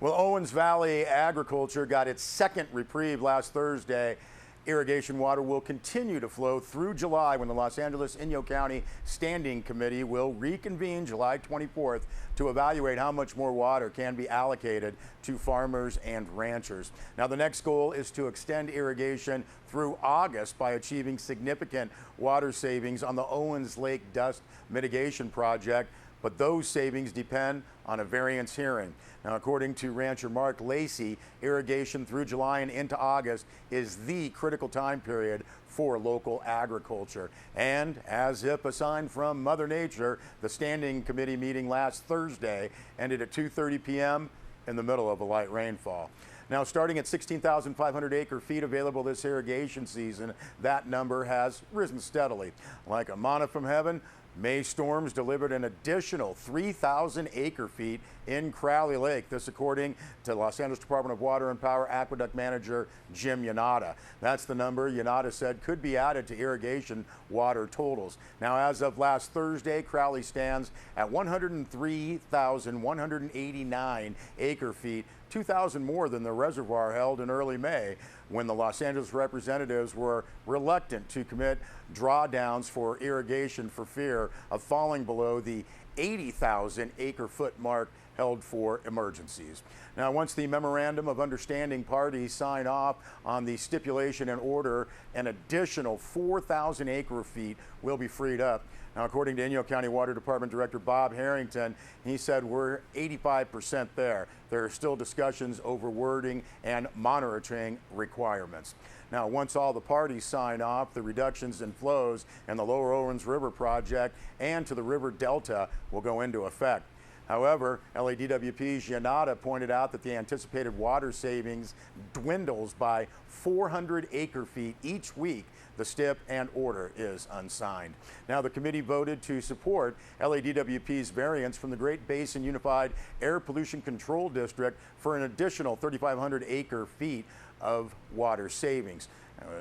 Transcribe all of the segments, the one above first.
Well, Owens Valley Agriculture got its second reprieve last Thursday. Irrigation water will continue to flow through July when the Los Angeles-Inyo County Standing Committee will reconvene July 24th to evaluate how much more water can be allocated to farmers and ranchers. Now, the next goal is to extend irrigation through August by achieving significant water savings on the Owens Lake Dust Mitigation Project. But those savings depend on a variance hearing. Now, according to rancher Mark Lacey, irrigation through July and into August is the critical time period for local agriculture. And as if a sign from Mother Nature, the Standing Committee meeting last Thursday ended at 2:30 p.m. in the middle of a light rainfall. Now, starting at 16,500 acre feet available this irrigation season, that number has risen steadily. Like a manna from heaven, May storms delivered an additional 3,000 acre feet in Crowley Lake. This according to Los Angeles Department of Water and Power Aqueduct Manager Jim Yanata. That's the number Yanata said could be added to irrigation water totals. Now, as of last Thursday, Crowley stands at 103,189 acre feet, 2,000 more than the reservoir held in early May, when the Los Angeles representatives were reluctant to commit drawdowns for irrigation for fear of falling below the 80,000 acre foot mark held for emergencies. Now, once the memorandum of understanding parties sign off on the stipulation and order, an additional 4,000 acre feet will be freed up. Now, according to Inyo County Water Department Director Bob Harrington, he said we're 85% there. There are still discussions over wording and monitoring requirements. Now, once all the parties sign off, the reductions in flows in the Lower Owens River project and to the river delta will go into effect. However, LADWP's Yanata pointed out that the anticipated water savings dwindles by 400 acre feet each week. The stip and order is unsigned. Now, the committee voted to support LADWP's variance from the Great Basin Unified Air Pollution Control District for an additional 3,500 acre feet of water savings.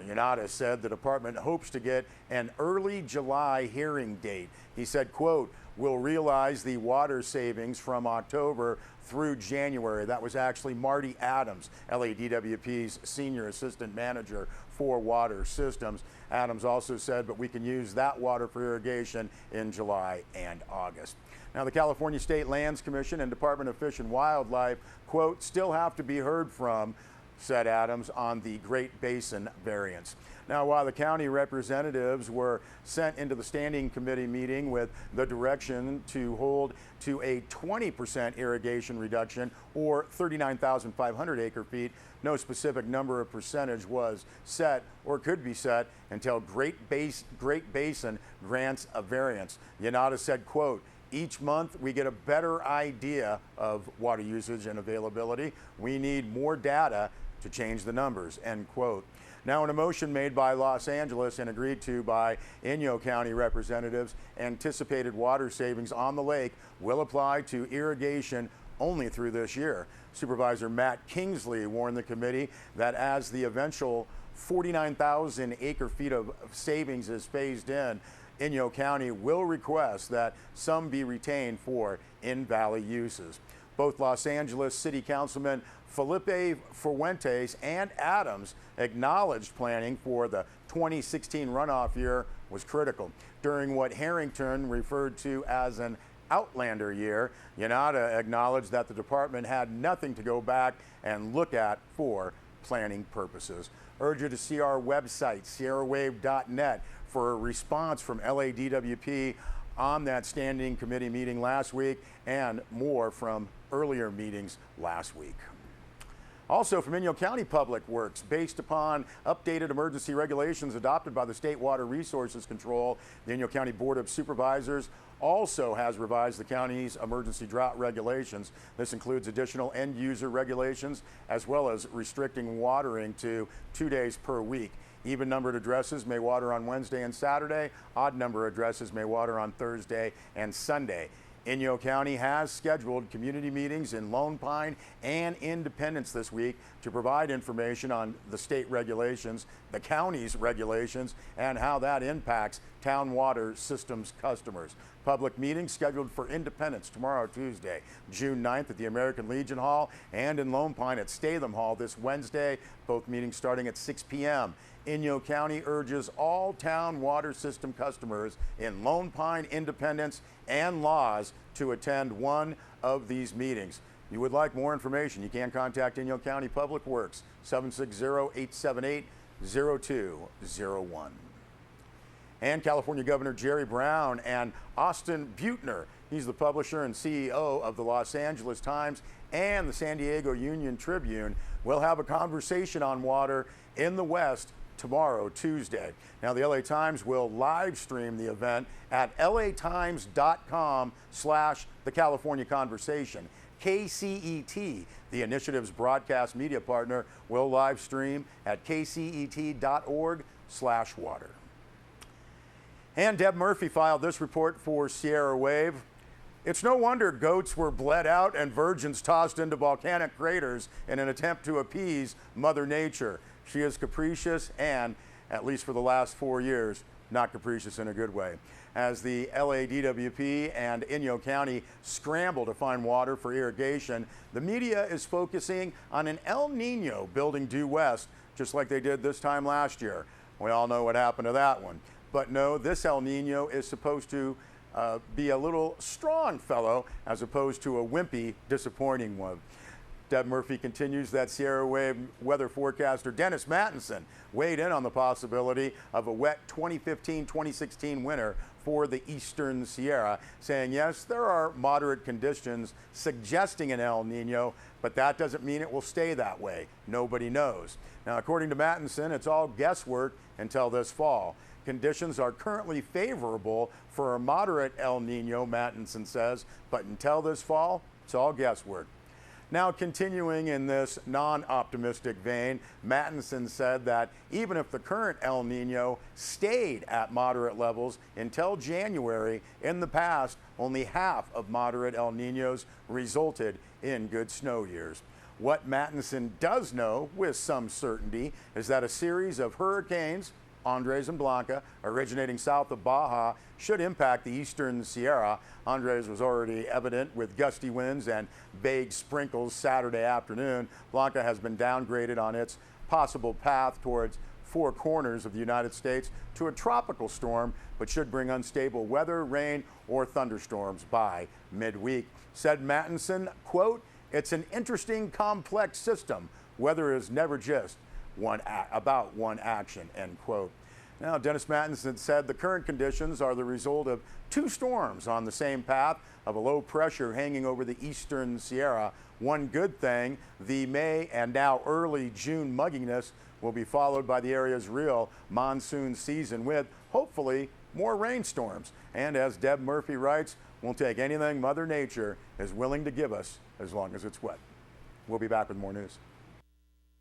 Yanata said the department hopes to get an early July hearing date. He said, quote, "We'll realize the water savings from October through January." That was actually Marty Adams, LADWP's Senior Assistant Manager for Water Systems. Adams also said, but we can use that water for irrigation in July and August. Now, the California State Lands Commission and Department of Fish and Wildlife, quote, "still have to be heard from," said Adams, on the Great Basin variance. Now, while the county representatives were sent into the Standing Committee meeting with the direction to hold to a 20% irrigation reduction or 39,500 acre feet, no specific number of percentage was set or could be set until Great Basin grants a variance. Yanata said, quote, "Each month we get a better idea of water usage and availability. We need more data to change the numbers," end quote. Now, in a motion made by Los Angeles and agreed to by Inyo County representatives, anticipated water savings on the lake will apply to irrigation only through this year. Supervisor Matt Kingsley warned the committee that as the eventual 49,000 acre feet of savings is phased in, Inyo County will request that some be retained for in-valley uses. Both Los Angeles City Councilman Felipe Fuentes and Adams acknowledged planning for the 2016 runoff year was critical. During what Harrington referred to as an outlander year, Yanata acknowledged that the department had nothing to go back and look at for planning purposes. Urge you to see our website, sierrawave.net, for a response from LADWP on that Standing Committee meeting last week and more from earlier meetings last week. Also from Inyo County Public Works, based upon updated emergency regulations adopted by the State Water Resources Control, the Inyo County Board of Supervisors also has revised the county's emergency drought regulations. This includes additional end user regulations as well as restricting watering to 2 days per week. Even numbered addresses may water on Wednesday and Saturday. Odd number addresses may water on Thursday and Sunday. Inyo County has scheduled community meetings in Lone Pine and Independence this week to provide information on the state regulations, the county's regulations, and how that impacts town water systems customers. Public meetings scheduled for Independence tomorrow, Tuesday, June 9th at the American Legion Hall, and in Lone Pine at Statham Hall this Wednesday, both meetings starting at 6 p.m. Inyo County urges all town water system customers in Lone Pine, Independence, and Laws to attend one of these meetings. You would like more information, you can contact Inyo County Public Works, 760-878-0201. And California Governor Jerry Brown and Austin Butner, he's the publisher and CEO of the Los Angeles Times and the San Diego Union Tribune, will have a conversation on water in the West tomorrow, Tuesday. Now, the LA Times will live stream the event at latimes.com/The California Conversation. KCET, the initiative's broadcast media partner, will live stream at kcet.org/water. And Deb Murphy filed this report for Sierra Wave. It's no wonder goats were bled out and virgins tossed into volcanic craters in an attempt to appease Mother Nature. She is capricious and, at least for the last 4 years, not capricious in a good way. As the LADWP and Inyo County scramble to find water for irrigation, the media is focusing on an El Nino building due west, just like they did this time last year. We all know what happened to that one. But no, this El Nino is supposed to be a little strong fellow as opposed to a wimpy, disappointing one. Deb Murphy continues that Sierra Wave weather forecaster Dennis Mattinson weighed in on the possibility of a wet 2015-2016 winter for the eastern Sierra, saying, yes, there are moderate conditions suggesting an El Nino, but that doesn't mean it will stay that way. Nobody knows. Now, according to Mattinson, it's all guesswork until this fall. Conditions are currently favorable for a moderate El Nino, Mattinson says, but until this fall, it's all guesswork. Now, continuing in this non-optimistic vein, Mattinson said that even if the current El Nino stayed at moderate levels until January, in the past, only half of moderate El Ninos resulted in good snow years. What Mattinson does know with some certainty is that a series of hurricanes, Andres and Blanca, originating south of Baja, should impact the eastern Sierra. Andres was already evident with gusty winds and vague sprinkles Saturday afternoon. Blanca has been downgraded on its possible path towards four corners of the United States to a tropical storm, but should bring unstable weather, rain, or thunderstorms by midweek. Said Mattinson, quote, "It's an interesting, complex system. Weather is never just about one action," end quote. Now, Dennis Mattinson said the current conditions are the result of two storms on the same path of a low pressure hanging over the eastern Sierra. One good thing, the May and now early June mugginess will be followed by the area's real monsoon season with, hopefully, more rainstorms. And as Deb Murphy writes, we'll take anything Mother Nature is willing to give us as long as it's wet. We'll be back with more news.